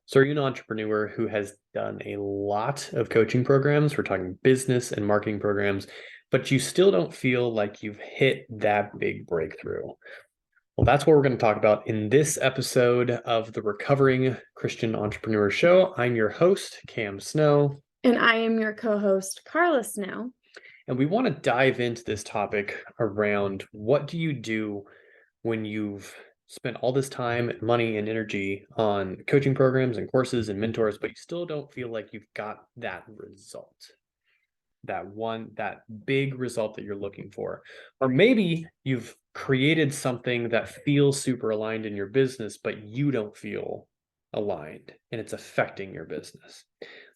So are you an entrepreneur who has done a lot of coaching programs? We're talking business and marketing programs, but you still don't feel like you've hit that big breakthrough. Well, that's what we're going to talk about in this episode of the Recovering Christian Entrepreneur Show. I'm your host, Cam Snow. And I am your co-host, Carla Snow. And we want to dive into this topic around what do you do when you've spent all this time, money, and energy on coaching programs and courses and mentors, but you still don't feel like you've got that result, that big result that you're looking for. Or maybe you've created something that feels super aligned in your business, but you don't feel aligned and it's affecting your business.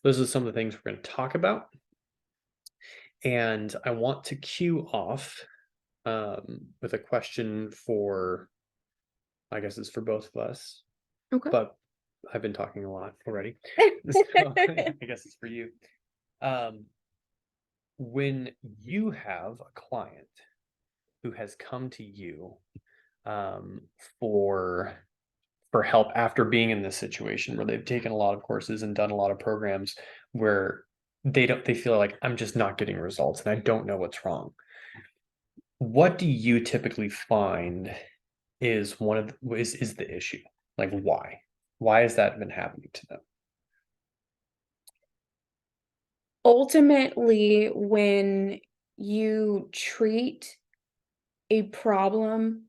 Those are some of the things we're going to talk about. And I want to cue off with a question for, I guess it's for both of us. Okay. But I've been talking a lot already. So I guess it's for you. When you have a client who has come to you for help after being in this situation where they've taken a lot of courses and done a lot of programs where they feel like I'm just not getting results and I don't know what's wrong. What do you typically find is is the issue? Like why? Why has that been happening to them? Ultimately, when you treat a problem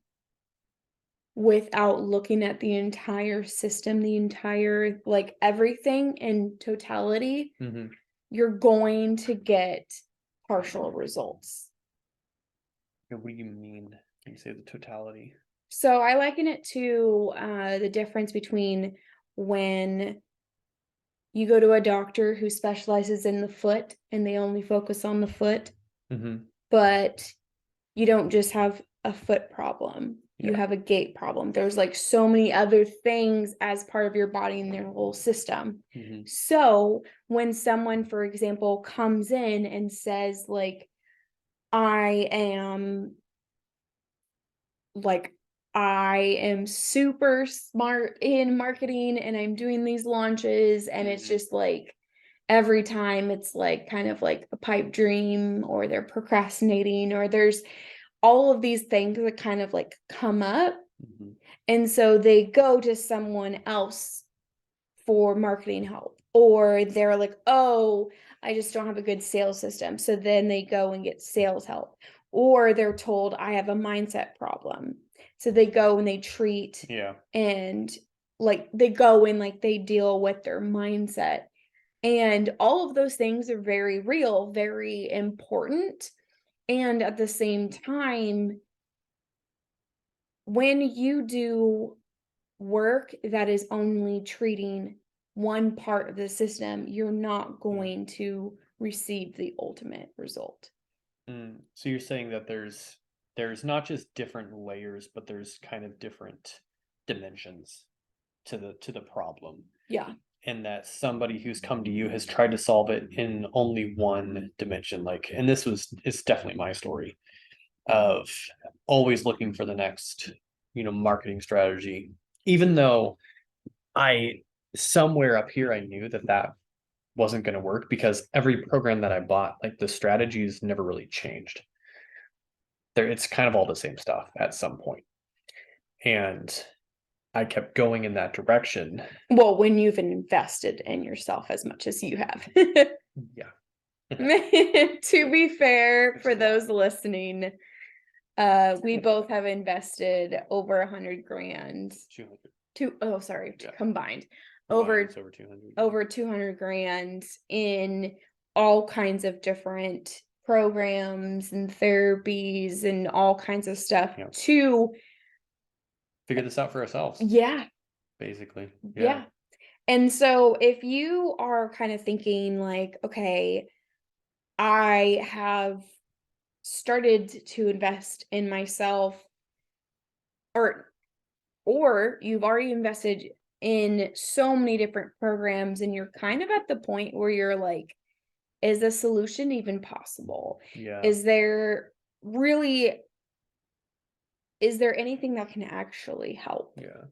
without looking at the entire system, the entire, like everything in totality, you're going to get partial results. What do you mean when you say the totality? So I liken it to the difference between when you go to a doctor who specializes in the foot and they only focus on the foot, but you don't just have a foot problem. You have a gait problem. There's like so many other things as part of your body and their whole system. So when someone, for example, comes in and says like, I am super smart in marketing and I'm doing these launches, and it's just like every time it's like kind of like a pipe dream, or they're procrastinating, or there's all of these things that kind of like come up. And so they go to someone else for marketing help, or they're like, oh, I just don't have a good sales system. So then they go and get sales help, or they're told I have a mindset problem. So they go and they treat, and like they go and like they deal with their mindset. And all of those things are very real, very important. And at the same time, when you do work that is only treating one part of the system, you're not going to receive the ultimate result. So you're saying that there's not just different layers, but there's kind of different dimensions to the problem. Yeah. And that somebody who's come to you has tried to solve it in only one dimension. Like, and it's definitely my story of always looking for the next, marketing strategy, even though I somewhere up here I knew that wasn't going to work because every program that I bought, like the strategies never really changed. It's kind of all the same stuff at some point. And I kept going in that direction. Well, when you've invested in yourself as much as you have. Yeah. To be fair, for those listening, we both have invested over 100 grand. 200. Combined. Over 200. Over 200 grand in all kinds of different programs and therapies and all kinds of stuff to figure this out for ourselves. Yeah. Basically. Yeah. And so if you are kind of thinking like, okay, I have started to invest in myself, or you've already invested in so many different programs and you're kind of at the point where you're like, is the solution even possible? Yeah. Is there anything that can actually help? Yeah.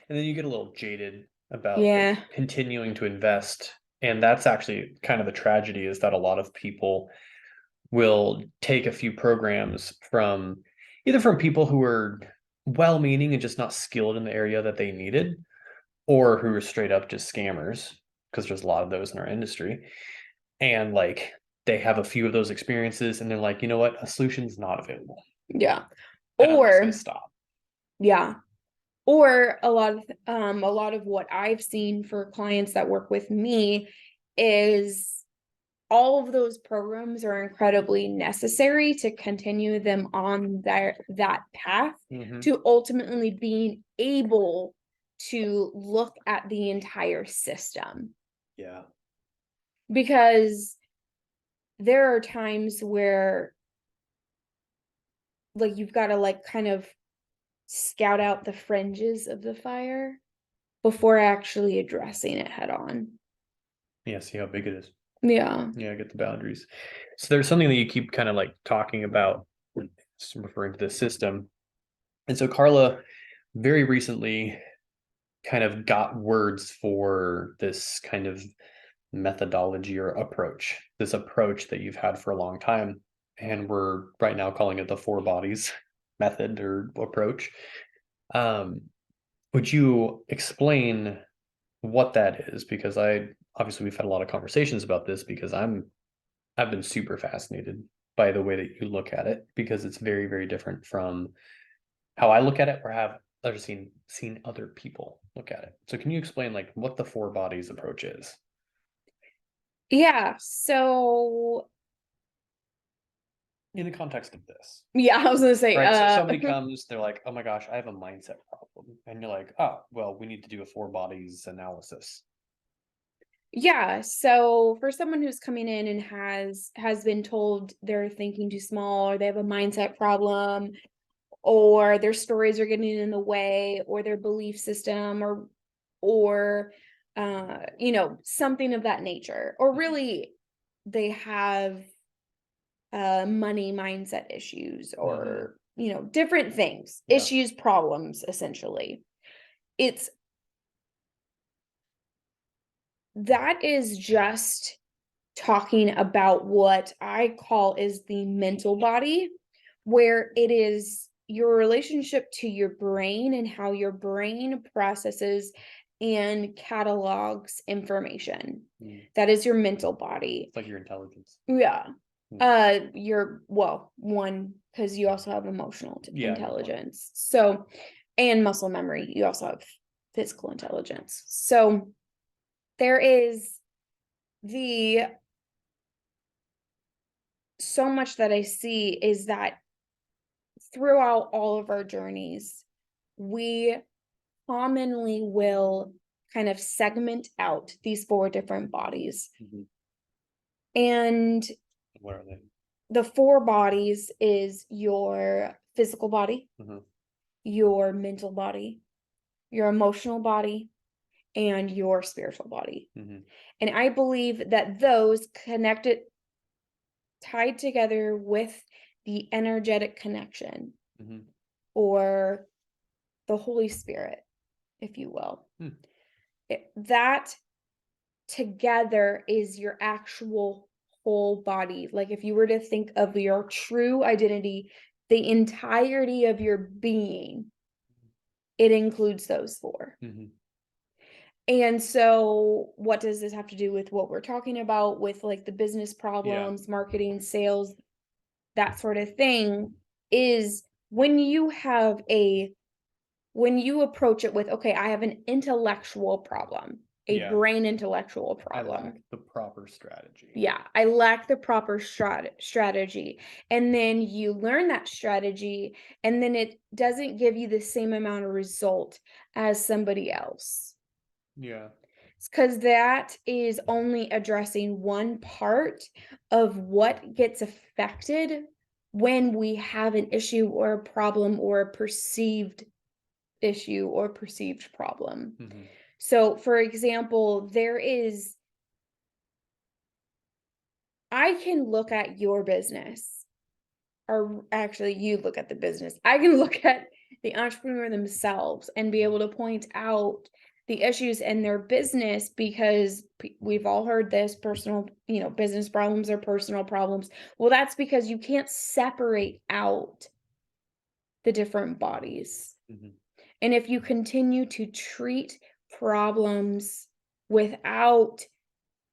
And then you get a little jaded about like Yeah. continuing to invest. And that's actually kind of the tragedy, is that a lot of people will take a few programs from either from people who are well-meaning and just not skilled in the area that they needed, or who are straight up just scammers, because there's a lot of those in our industry. And like they have a few of those experiences and they're like, you know what, a solution's not available. Yeah. And I'm just gonna Or stop. yeah. Or a lot of what I've seen for clients that work with me is all of those programs are incredibly necessary to continue them on that path Mhm. to ultimately being able to look at the entire system. Yeah. Because there are times where like you've got to like kind of scout out the fringes of the fire before actually addressing it head on. Yeah, see how big it is. Yeah. Yeah, get the boundaries. So there's something that you keep kind of like talking about, referring to the system. And so Carla very recently kind of got words for this kind of methodology or approach, this approach that you've had for a long time. And we're right now calling it the four bodies method or approach. Um, would you explain what that is? Because obviously we've had a lot of conversations about this, because I've been super fascinated by the way that you look at it, because it's very, very different from how I look at it or have ever seen other people look at it. So can you explain like what the four bodies approach is? Yeah. So In the context of this. yeah, I was gonna say, Right. So somebody comes, they're like, oh my gosh, I have a mindset problem. And you're like, oh, well, we need to do a four bodies analysis. yeah. So for someone who's coming in and has been told they're thinking too small, or they have a mindset problem, or their stories are getting in the way, or their belief system, or something of that nature, or really they have money mindset issues, Mm-hmm. or different things, Yeah. issues, problems, essentially. It's that is just talking about what I call is the mental body, where it is your relationship to your brain and how your brain processes and catalogs information. Mm. That is your mental body. It's like your intelligence. Yeah. Mm. You're well, one, because you also have emotional Yeah, intelligence. So, and muscle memory. You also have physical intelligence. So there is the so much that I see is that throughout all of our journeys, we commonly will kind of segment out these four different bodies. Mm-hmm. And What are they? the four bodies is your physical body, Mm-hmm. your mental body, your emotional body, and your spiritual body. Mm-hmm. And I believe that those connected, tied together with the energetic connection, Mm-hmm. or the Holy Spirit, if you will. Mm. That together is your actual whole body. Like if you were to think of your true identity, the entirety of your being, it includes those four. Mm-hmm. And so, what does this have to do with what we're talking about with like the business problems, marketing, sales, that sort of thing? Is when you approach it with, okay, I have an intellectual problem, a Yeah. brain intellectual I problem. lack the proper strategy. Yeah, I lack the proper strategy. And then you learn that strategy, and then it doesn't give you the same amount of result as somebody else. Yeah. It's because that is only addressing one part of what gets affected when we have an issue or a problem or a perceived issue or perceived problem. Mm-hmm. So, for example, I can look at your business, or actually, you look at the business. I can look at the entrepreneur themselves and be able to point out the issues in their business, because we've all heard this: personal, business problems are personal problems. Well, that's because you can't separate out the different bodies. Mhm. And if you continue to treat problems without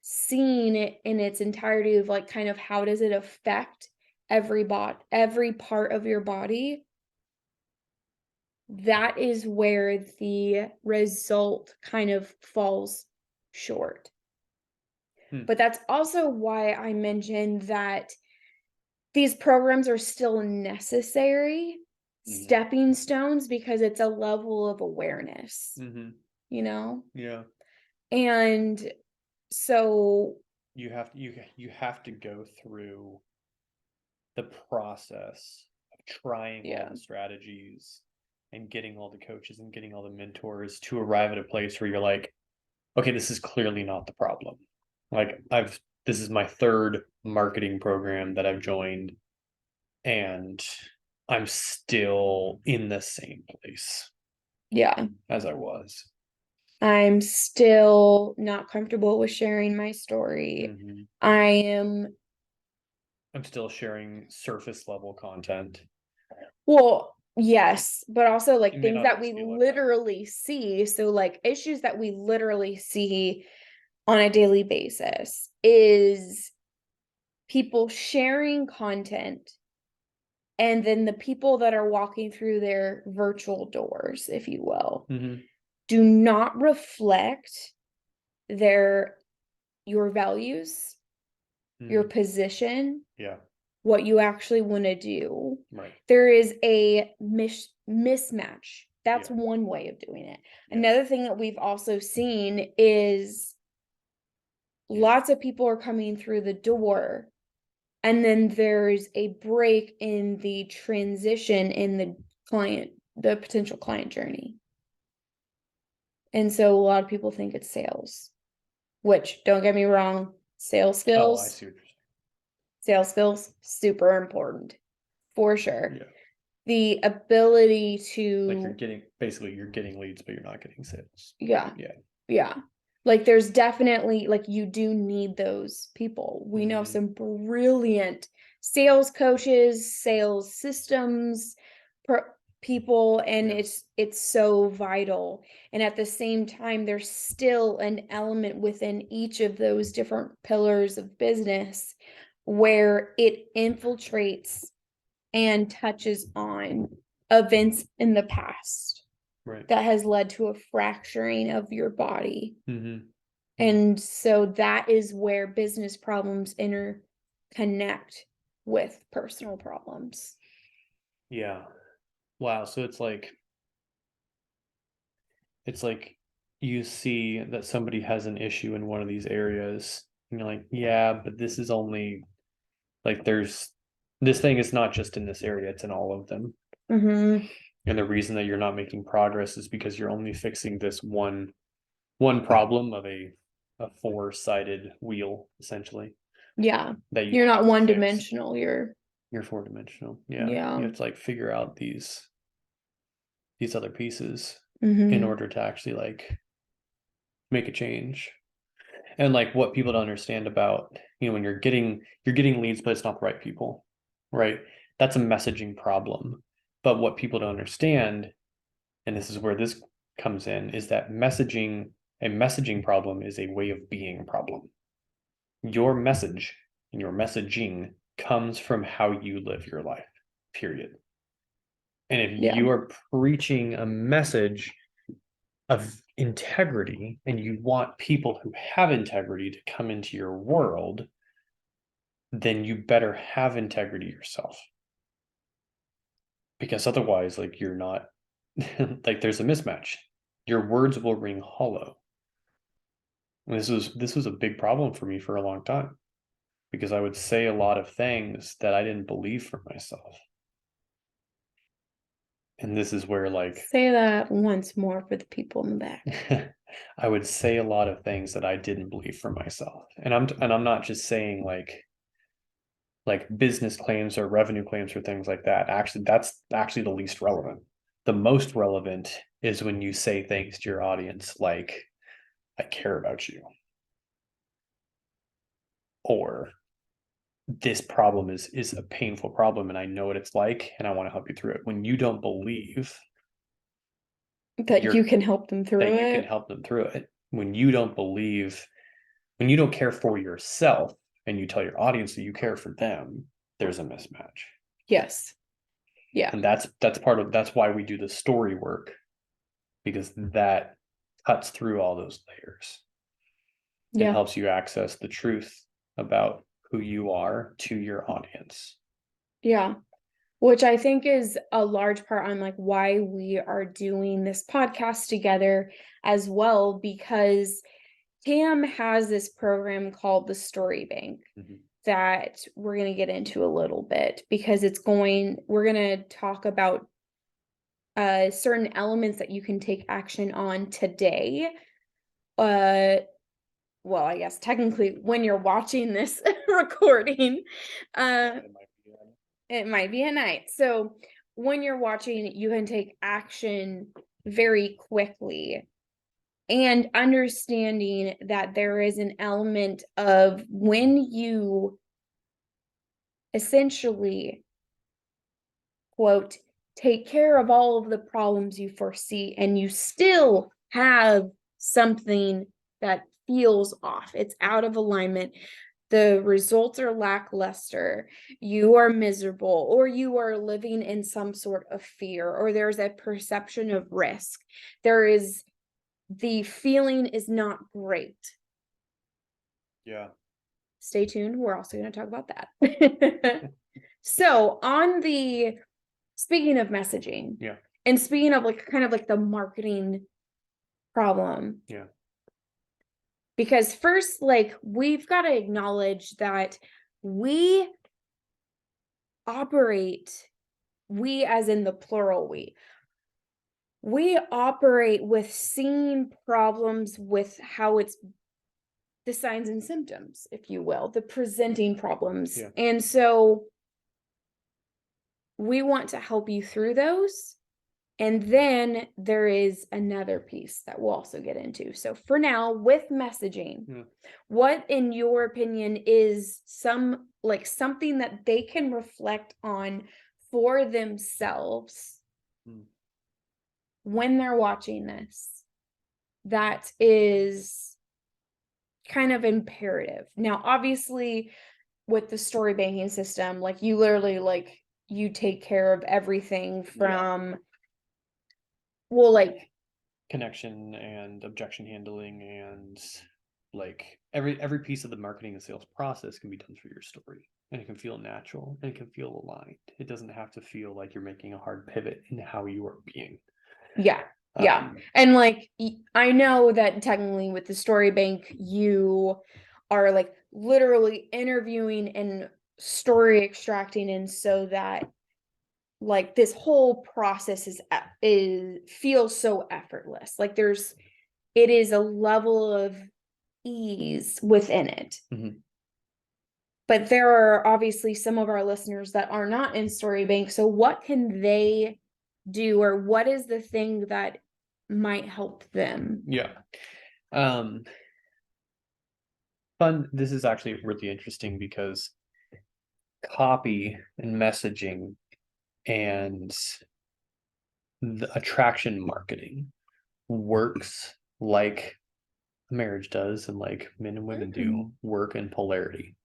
seeing it in its entirety, of like kind of how does it affect every part of your body, that is where the result kind of falls short. Hmm. But that's also why I mentioned that these programs are still necessary stepping stones, because it's a level of awareness, Mm-hmm. Yeah. And so, You have to go through the process of trying all yeah, the strategies and getting all the coaches and getting all the mentors to arrive at a place where you're like, okay, this is clearly not the problem. Like this is my third marketing program that I've joined, and I'm still in the same place yeah, as I was. I'm still not comfortable with sharing my story. Mm-hmm. I am, I'm still sharing surface level content. well, yes, but also It like may things not that always we be looked at. literally see. So, like, issues that we literally see on a daily basis is people sharing content, and then the people that are walking through their virtual doors, if you will, Mm-hmm. do not reflect their your values, your Mm-hmm. position, Yeah. what you actually want to do. Right. There is a mismatch. That's Yeah. one way of doing it. Yeah. Another thing that we've also seen is Yeah. lots of people are coming through the door, and then there's a break in the transition in the potential client journey. And so a lot of people think it's sales, which, don't get me wrong, Oh, I see what you're sales skills, super important for sure. saying. Yeah. The ability Like you're to, getting leads, but you're not getting sales. yeah, Yeah. yeah. Like, there's definitely, like, you do need those people. We know Mm-hmm. some brilliant sales coaches, sales systems people, and Yeah. it's so vital. And at the same time, there's still an element within each of those different pillars of business where it infiltrates and touches on events in the past Right. that has led to a fracturing of your body. Mm-hmm. And so that is where business problems interconnect with personal problems. Yeah. Wow. So it's like you see that somebody has an issue in one of these areas, and you're like, yeah, but this is only like this thing is not just in this area, it's in all of them. Mm-hmm. And the reason that you're not making progress is because you're only fixing this one problem of a four-sided wheel, essentially, Yeah. that you You're not have to one fix. dimensional. You're four-dimensional. Yeah. You Yeah. have to like figure out these other pieces in Mm-hmm. order to actually like make a change. And like what people don't understand about, when you're getting leads, but it's not the right people, right? That's a messaging problem. But what people don't understand, and this is where this comes in, is that a messaging problem is a way of being problem. Your message and your messaging comes from how you live your life, period. And if Yeah. you are preaching a message of integrity and you want people who have integrity to come into your world, then you better have integrity yourself. Because otherwise, like you're not like there's a mismatch. Your words will ring hollow. And this was a big problem for me for a long time because I would say a lot of things that I didn't believe for myself. And this is where like Say that once more for the people in the back. I would say a lot of things that I didn't believe for myself. And I'm not just saying like business claims or revenue claims or things like that. Actually, that's actually the least relevant. The most relevant is when you say things to your audience like, I care about you, or this problem is a painful problem and I know what it's like and I want to help you through it. When you don't believe that you can help them through that you can it. help them through it, when you don't believe, when you don't care for yourself and you tell your audience that you care for them, there's a mismatch. Yes. Yeah. And that's why we do the story work, because that cuts through all those layers and Yeah. helps you access the truth about who you are to your audience. Yeah. Which I think is a large part on like why we are doing this podcast together as well, because Tam has this program called the Story Bank that we're going to get into a little bit, because we're going to talk about certain elements that you can take action on today. Well, I guess technically when you're watching this recording, it might be at night. So when you're watching, you can take action very quickly, and understanding that there is an element of when you essentially, quote, take care of all of the problems you foresee and you still have something that feels off, it's out of alignment, the results are lackluster, you are miserable, or you are living in some sort of fear, or there's a perception of risk, the feeling is not great. Yeah. Stay tuned. We're also going to talk about that. So speaking of messaging, yeah, and speaking of like kind of like the marketing problem, yeah, because first, like, we've got to acknowledge that we as in the plural, we operate with seeing problems with how it's the signs and symptoms, if you will, the presenting problems. Yeah. And so we want to help you through those. And then there is another piece that we'll also get into. So for now, with messaging, what in your opinion is something that they can reflect on for themselves when they're watching this that is kind of imperative? Now, obviously, with the story banking system, like you literally you take care of everything from like connection and objection handling, and like every piece of the marketing and sales process can be done through your story, and it can feel natural and it can feel aligned. It doesn't have to feel like you're making a hard pivot in how you are being. Yeah. And like, I know that technically with the story bank, you are like literally interviewing and story extracting. And so that like this whole process feels so effortless. Like it is a level of ease within it. But there are obviously some of our listeners that are not in story bank. So what can they do, or what is the thing that might help them? Fun. This is actually really interesting because copy and messaging and the attraction marketing works like marriage does, and like men and women do work in polarity.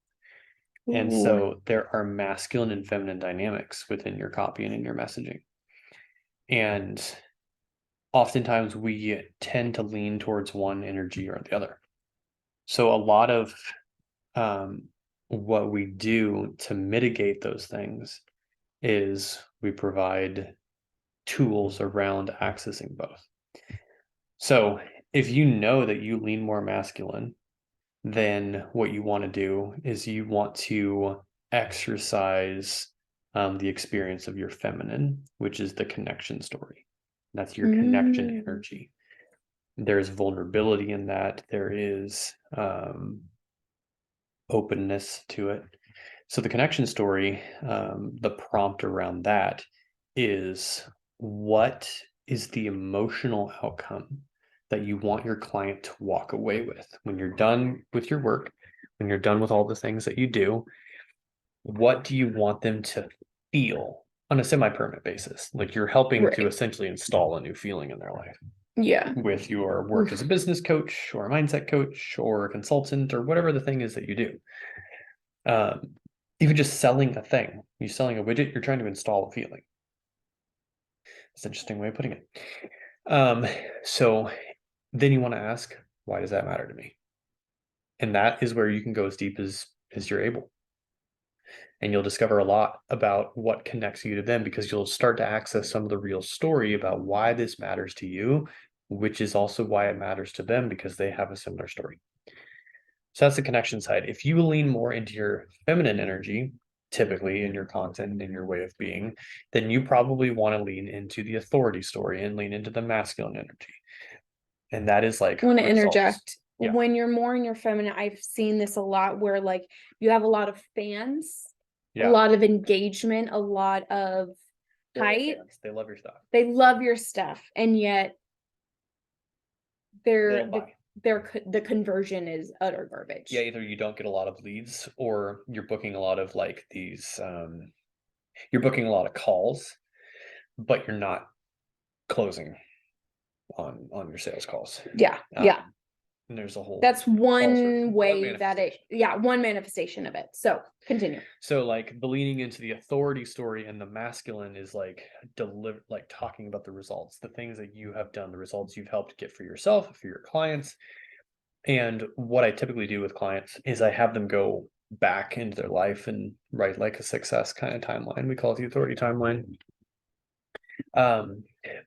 And so there are masculine and feminine dynamics within your copy and in your messaging. And oftentimes we tend to lean towards one energy or the other. So a lot of what we do to mitigate those things is we provide tools around accessing both. So if you know that you lean more masculine, then what you want to do is you want to exercise the experience of your feminine, which is the connection story. That's your connection energy. There's vulnerability in that. There is openness to it. So the connection story, the prompt around that is, what is the emotional outcome that you want your client to walk away with when you're done with your work, when you're done with all the things that you do? What do you want them to feel on a semi-permanent basis? Like you're helping to Right. essentially install a new feeling in their life Yeah. with your work as a Oof. business coach or a mindset coach or a consultant or whatever the thing is that you do. Um, Even just selling a thing, you selling a widget, you're trying to install a feeling. It's an interesting way of putting it. Um, so then you want to ask, why does that matter to me? And that is where you can go as deep as you're able. And you'll discover a lot about what connects you to them because you'll start to access some of the real story about why this matters to you, which is also why it matters to them because they have a similar story. So that's the connection side. If you lean more into your feminine energy, typically in your content and in your way of being, then you probably want to lean into the authority story and lean into the masculine energy. And that is like I want to results. interject. Yeah. When you're more in your feminine, I've seen this a lot where like you have a lot of fans, a Yeah. lot of engagement, a lot of They're your hype. fans. They love your stuff. They love your stuff, and yet They they're don't buy. the conversion is utter garbage. Yeah, either you don't get a lot of leads or you're booking a lot of like these you're booking a lot of calls, but you're not closing on your sales calls. Yeah, Um, yeah. and there's a whole That's all sorts of one way that it, manifestation. yeah, one manifestation of it. So continue. So like the leaning into the authority story and the masculine is like like talking about the results, the things that you have done, the results you've helped get for yourself, for your clients. And what I typically do with clients is I have them go back into their life and write like a success kind of timeline. We call it the authority timeline. Um,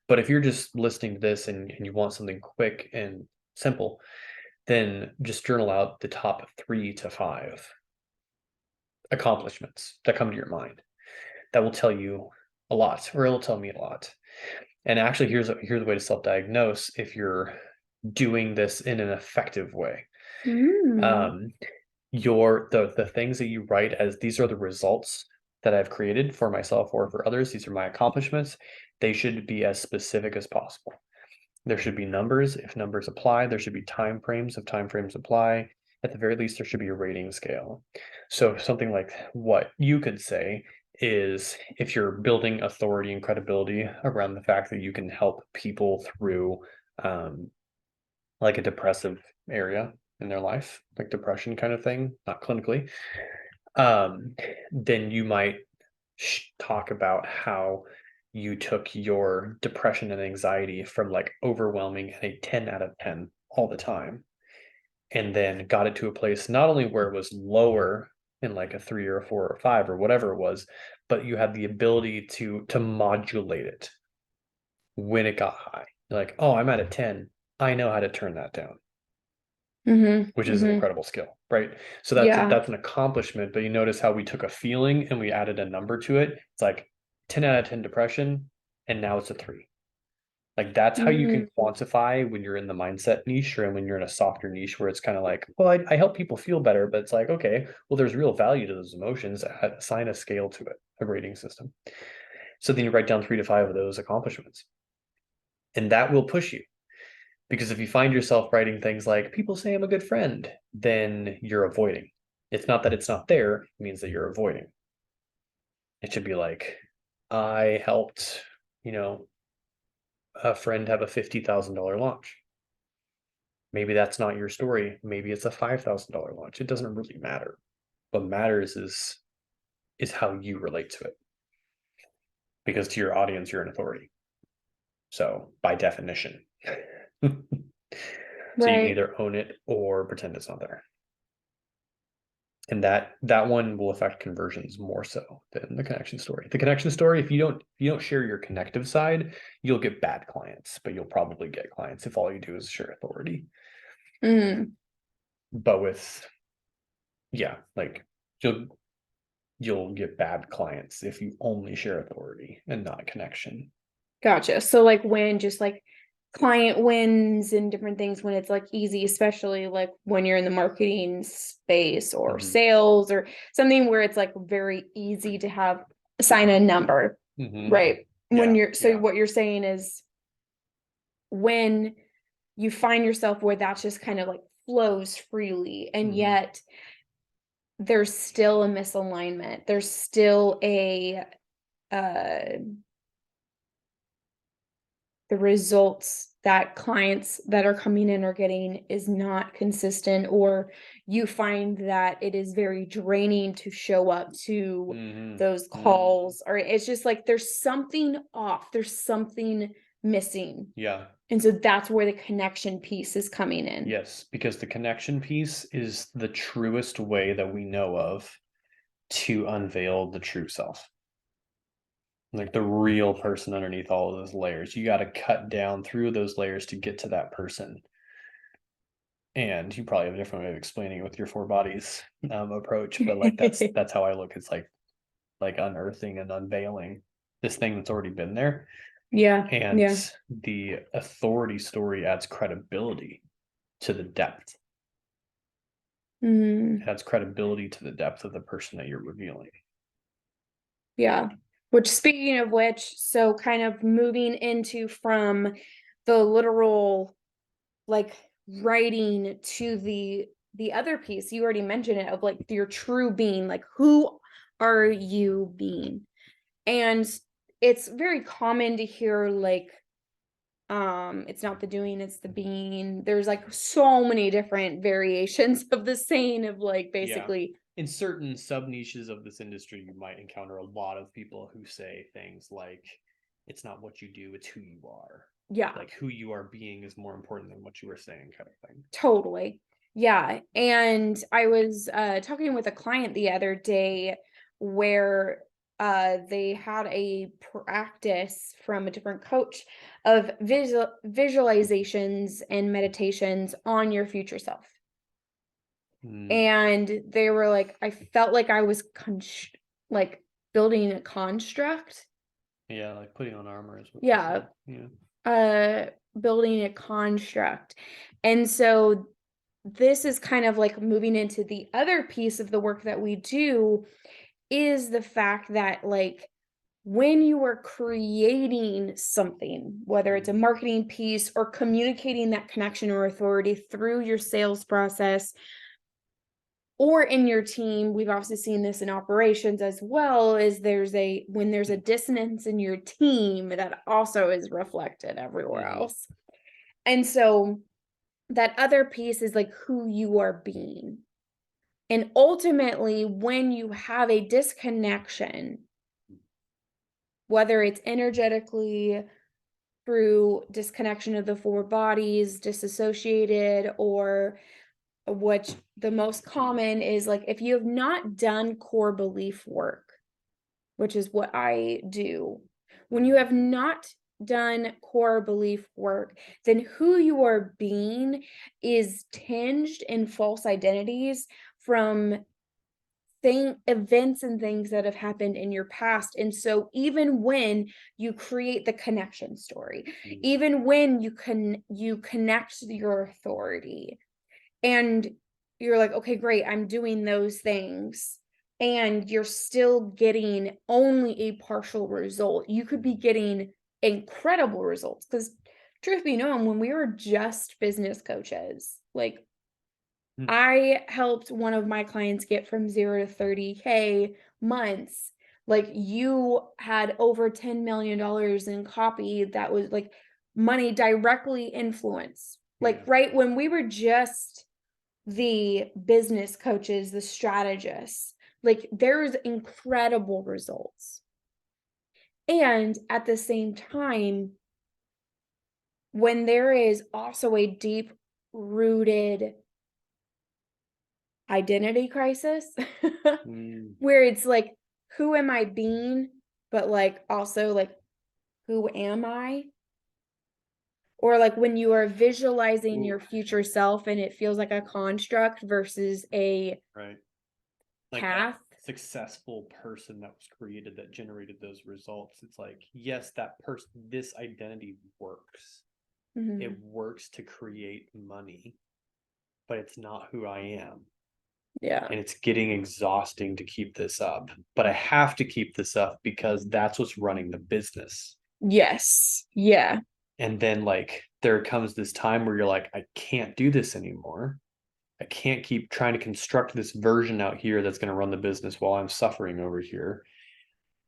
but if you're just listening to this and you want something quick and simple, then just journal out the top 3 to 5 accomplishments that come to your mind. That will tell you a lot, or it'll tell me a lot. And actually, here's a way to self-diagnose if you're doing this in an effective way. Mm. Um, the things that you write as these are the results that I've created for myself or for others. These are my accomplishments. They should be as specific as possible. There should be numbers if numbers apply. There should be time frames if time frames apply. At the very least, there should be a rating scale. So something like what you could say is if you're building authority and credibility around the fact that you can help people through um, like a depressive area in their life, like depression kind of thing, not clinically, um, then you might talk about how you took your depression and anxiety from like overwhelming and a 10 out of 10 all the time, and then got it to a place not only where it was lower in like a 3 or a 4 or 5 or whatever it was, but you had the ability to modulate it when it got high. Like, oh, I'm at a 10. I know how to turn that down, which is an Mm-hmm. incredible skill, right? So Yeah. that's an accomplishment, but you notice how we took a feeling and we added a number to it. It's like 10 out of 10 depression, and now it's a 3. Like that's how you can Mm-hmm. quantify when you're in the mindset niche or when you're in a softer niche where it's kind of like, well, I help people feel better, but it's like, okay, well, there's real value to those emotions. Assign a scale to it, a rating system. So then you write down 3 to 5 of those accomplishments, and that will push you. Because if you find yourself writing things like, people say I'm a good friend, then you're avoiding. It's not that it's not there, it means that you're avoiding. It should be like, I helped, you know, a friend have a $50,000 launch. Maybe that's not your story. Maybe it's a $5,000 launch. It doesn't really matter. What matters is how you relate to it. Because to your audience, you're an authority. So by definition. So you can Right. either own it or pretend it's not there. And that one will affect conversions more so than the connection story. The connection story, if you don't share your connective side, you'll get bad clients, but you'll probably get clients if all you do is share authority. Mm. But with yeah, like you'll you'll get bad clients if you only share authority and not connection. Gotcha. So like when just like client wins and different things when it's like easy, especially like when you're in the marketing space or Mhm. sales or something where it's like very easy to have assign a number, Mhm. right? When Yeah, so what you're saying is when you find yourself where that's just kind of like flows freely, and yet there's still a misalignment. There's still uh the results that clients that are coming in are getting is not consistent, or you find that it is very draining to show up to those calls, or it's just like there's something off, there's something missing. Yeah. And so that's where the connection piece is coming in. Yes, because the connection piece is the truest way that we know of to unveil the true self. Like the real person underneath all of those layers. You got to cut down through those layers to get to that person. And you probably have a different way of explaining it with your four bodies approach, but like that's how I look. It's like unearthing and unveiling this thing that's already been there. Yeah. And Yeah. the authority story adds credibility to the depth. It adds credibility to the depth of the person that you're revealing. Yeah. Which, speaking of which, so kind of moving into from the literal like writing to the other piece, you already mentioned it, of like your true being, like who are you being? And it's very common to hear like it's not the doing, it's the being. There's like so many different variations of the saying of like basically in certain sub niches of this industry, you might encounter a lot of people who say things like, it's not what you do, it's who you are. yeah, Like who you are being is more important than what you are saying, kind of thing. totally. Yeah. And I was talking with a client the other day where they had a practice from a different coach of visualizations and meditations on your future self. And they were like, I felt like I was like building a construct. Yeah, like putting on armor is what Yeah. Yeah. Building a construct. And so this is kind of like moving into the other piece of the work that we do, is the fact that like when you are creating something, whether it's a marketing piece or communicating that connection or authority through your sales process or in your team, we've also seen this in operations as well, is when there's a dissonance in your team, that also is reflected everywhere else. And so that other piece is like who you are being. And ultimately, when you have a disconnection, whether it's energetically through disconnection of the four bodies, disassociated, or which the most common is like if you have not done core belief work, which is what I do, when you have not done core belief work, then who you are being is tinged in false identities from events and things that have happened in your past. And so even when you create the connection story, even when you connect your authority, and you're like, okay, great, I'm doing those things, and you're still getting only a partial result. You could be getting incredible results, because truth be known, when we were just business coaches, like I helped one of my clients get from 0 to 30K months. Like you had over $10 million in copy that was like money directly influenced. Like right when we were just the business coaches, the strategists, like there's incredible results. And at the same time, when there is also a deep rooted identity crisis where it's like, who am I being? But like also like, who am I? Or like when you are visualizing your future self and it feels like a construct versus a like path. Successful person that was created that generated those results. It's like, yes, that person, this identity works. It works to create money, but it's not who I am. Yeah. And it's getting exhausting to keep this up. But I have to keep this up because that's what's running the business. Yes. Yeah. And then like there comes this time where you're like, I can't do this anymore. I can't keep trying to construct this version out here that's going to run the business while I'm suffering over here.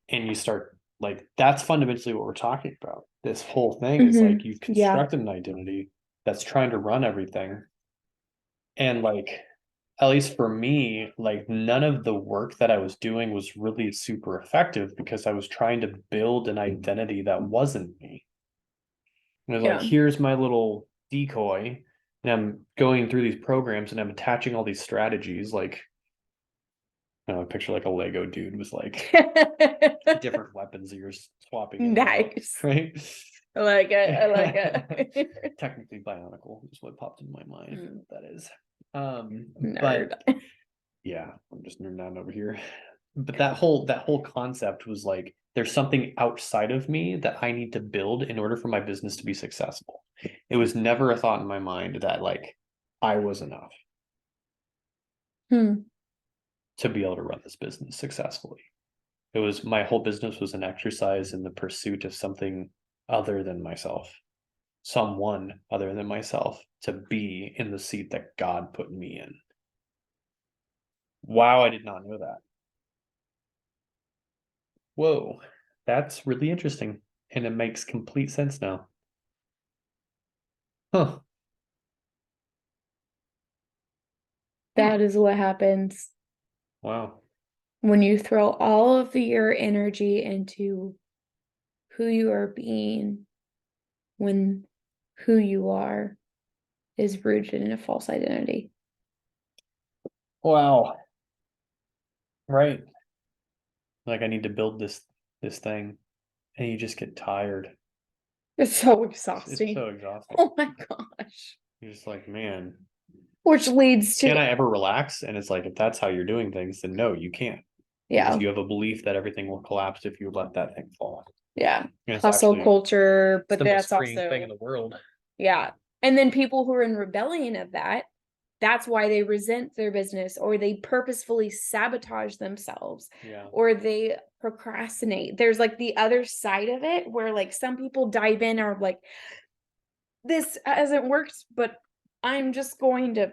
And you start like, that's fundamentally what we're talking about. This whole thing is like you've Yeah. constructed an identity that's trying to run everything. And like, at least for me, like none of the work that I was doing was really super effective because I was trying to build an identity that wasn't me. It was like, Yeah. here's my little decoy, and I'm going through these programs and I'm attaching all these strategies. Like, you know, I picture like a Lego dude with like different weapons that you're swapping in and out, Nice. right? I like it. I like it. Technically bionicle is what popped in my mind. What that is. Nerd. But yeah, I'm just nerding out over here. But that whole concept was like there's something outside of me that I need to build in order for my business to be successful. It was never a thought in my mind that like I was enough Hmm. to be able to run this business successfully. It was my whole business was an exercise in the pursuit of something other than myself, someone other than myself to be in the seat that God put me in. Wow, I did not know that. Whoa, that's really interesting. And it makes complete sense now. Huh. That is what happens Wow. when you throw all of your energy into who you are being when who you are is rooted in a false identity. Wow. Right. Like I need to build this thing. And you just get tired. It's so It's exhausting. so exhausting. Oh my gosh. You're just like, man, Which leads can to, I ever relax? And it's like, if that's how you're doing things, then no, you can't. Because yeah, you have a belief that everything will collapse if you let that thing fall. yeah, And it's hustle actually culture, it's but the most that's freeing thing in also, the world. yeah. And then people who are in rebellion of that, that's why they resent their business or they purposefully sabotage themselves Yeah. or they procrastinate. There's like the other side of it where like some people dive in or like, this hasn't worked, but I'm just going to,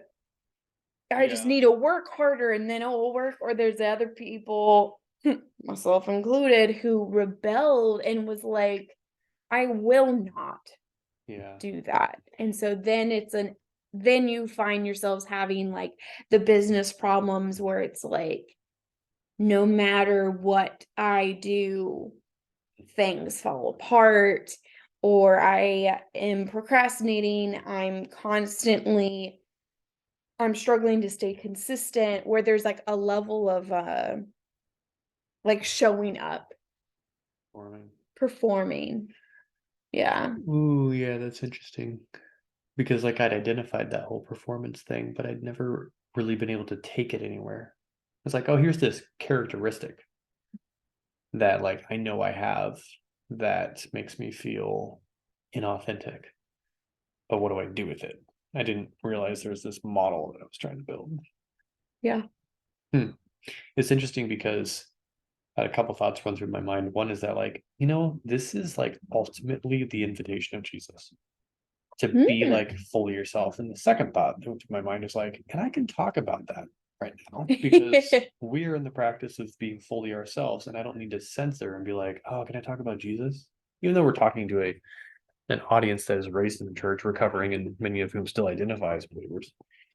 I just Yeah. need to work harder and then it will work. Or there's the other people, myself included, who rebelled and was like, I will not Yeah. do that. And so then you find yourselves having like the business problems where it's like, no matter what I do, things fall apart, or I am procrastinating. I'm struggling to stay consistent, where there's like a level of like showing up, Performing. performing. Yeah. Ooh, yeah, that's interesting. Because like I'd identified that whole performance thing, but I'd never really been able to take it anywhere. It's like, oh, here's this characteristic that like I know I have that makes me feel inauthentic. But what do I do with it? I didn't realize there's this model that I was trying to build. Yeah. It's interesting because I had a couple thoughts run through my mind. One is that like, this is like ultimately the invitation of Jesus to be Mm. like fully yourself. And the second thought that went through my mind is like, and I can talk about that right now because we're in the practice of being fully ourselves. And I don't need to censor and be like, oh, can I talk about Jesus? Even though we're talking to an audience that is raised in the church, recovering, and many of whom still identify as believers.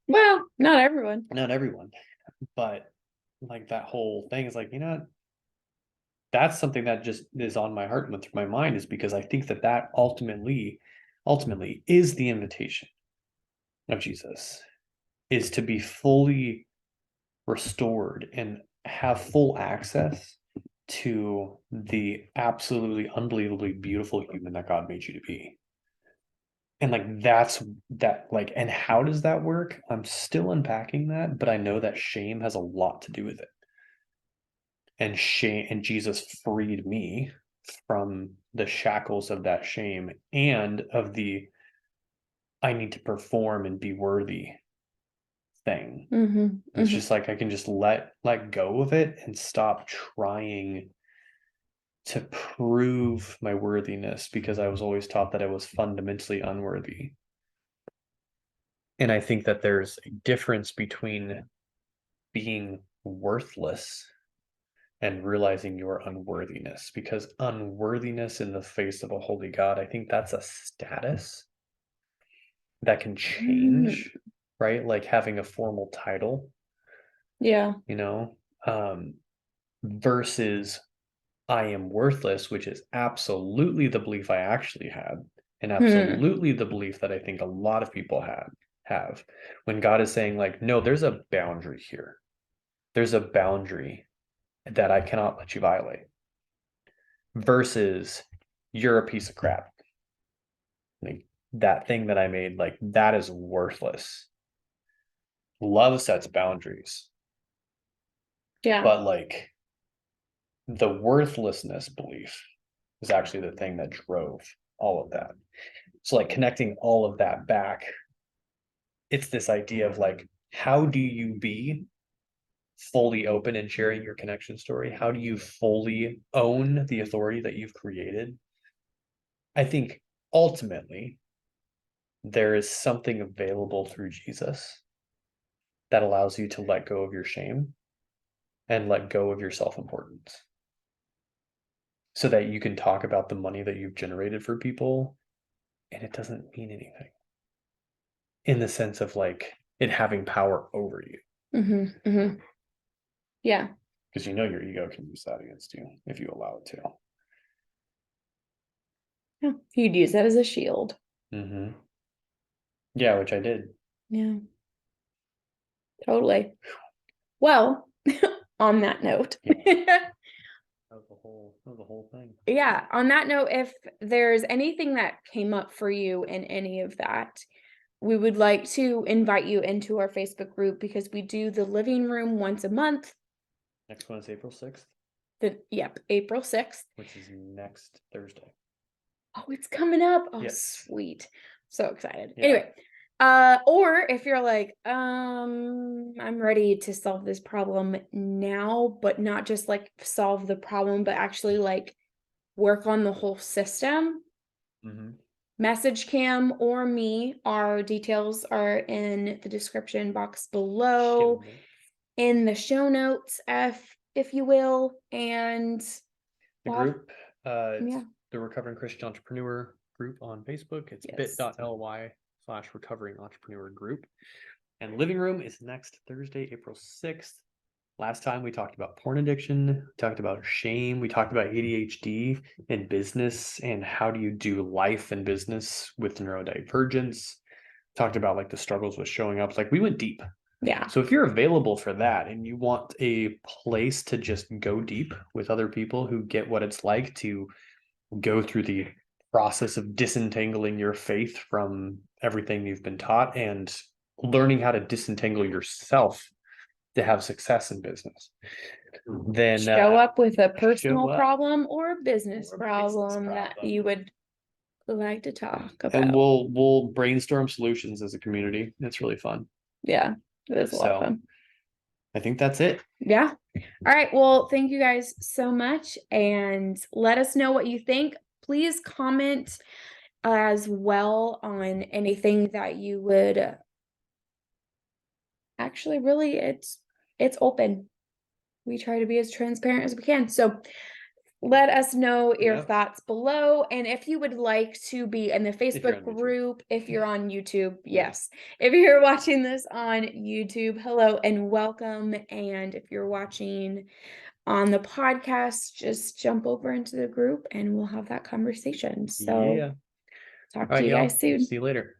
Well, not everyone. Not everyone, but like that whole thing is like, that's something that just is on my heart and went through my mind is because I think that ultimately is the invitation of Jesus is to be fully restored and have full access to the absolutely unbelievably beautiful human that God made you to be. And like that's that like and how does that work? I'm still unpacking that, but I know that shame has a lot to do with it. And shame and Jesus freed me from the shackles of that shame and of the I need to perform and be worthy thing. It's Mm-hmm. just like I can just let go of it and stop trying to prove my worthiness, because I was always taught that I was fundamentally unworthy. And I think that there's a difference between being worthless and realizing your unworthiness, because unworthiness in the face of a holy God, I think that's a status that can change, right? Like having a formal title, Yeah. you know, versus I am worthless, which is absolutely the belief I actually had, and absolutely the belief that I think a lot of people have when God is saying, like, no, there's a boundary here. There's a boundary that I cannot let you violate, versus you're a piece of crap. Like that thing that I made, like that is worthless. Love sets boundaries, Yeah. but like the worthlessness belief is actually the thing that drove all of that. So like connecting all of that back, it's this idea of like, how do you be fully open in sharing your connection story? How do you fully own the authority that you've created? I think ultimately there is something available through Jesus that allows you to let go of your shame and let go of your self-importance, so that you can talk about the money that you've generated for people and it doesn't mean anything, in the sense of like it having power over you. Yeah. Because you know your ego can use that against you if you allow it to. Yeah. You'd use that as a shield. Mm-hmm. Yeah, which I did. Yeah. Totally. Well, on that note. That was the whole thing. Yeah, on that note, if there's anything that came up for you in any of that, we would like to invite you into our Facebook group, because we do the living room once a month. Next one is April 6th. April 6th. Which is next Thursday. Oh, it's coming up. Oh, yes. Sweet. So excited. Yeah. Anyway, or if you're like, I'm ready to solve this problem now, but not just like solve the problem, but actually like work on the whole system. Message Cam or me. Our details are in the description box below, in the show notes, if you will. And the group, yeah, the Recovering Christian Entrepreneur group on Facebook. It's bit.ly/recovering entrepreneur group. And living room is next Thursday, April 6th. Last time we talked about porn addiction, we talked about shame, we talked about ADHD and business, and how do you do life and business with neurodivergence. Talked about like the struggles with showing up. Like we went deep. Yeah. So if you're available for that and you want a place to just go deep with other people who get what it's like to go through the process of disentangling your faith from everything you've been taught and learning how to disentangle yourself to have success in business, then show up with a personal problem or a business problem that you would like to talk about. And we'll brainstorm solutions as a community. It's really fun. Yeah, it is a lot of fun. I think that's it. Yeah. All right. Well, thank you guys so much, and let us know what you think. Please comment as well on anything that you would actually really, it's open. We try to be as transparent as we can. So let us know your thoughts below. And if you would like to be in the Facebook group, if you're on YouTube, yes. If you're watching this on YouTube, hello and welcome. And if you're watching on the podcast, just jump over into the group and we'll have that conversation. So talk to you guys soon. See you later.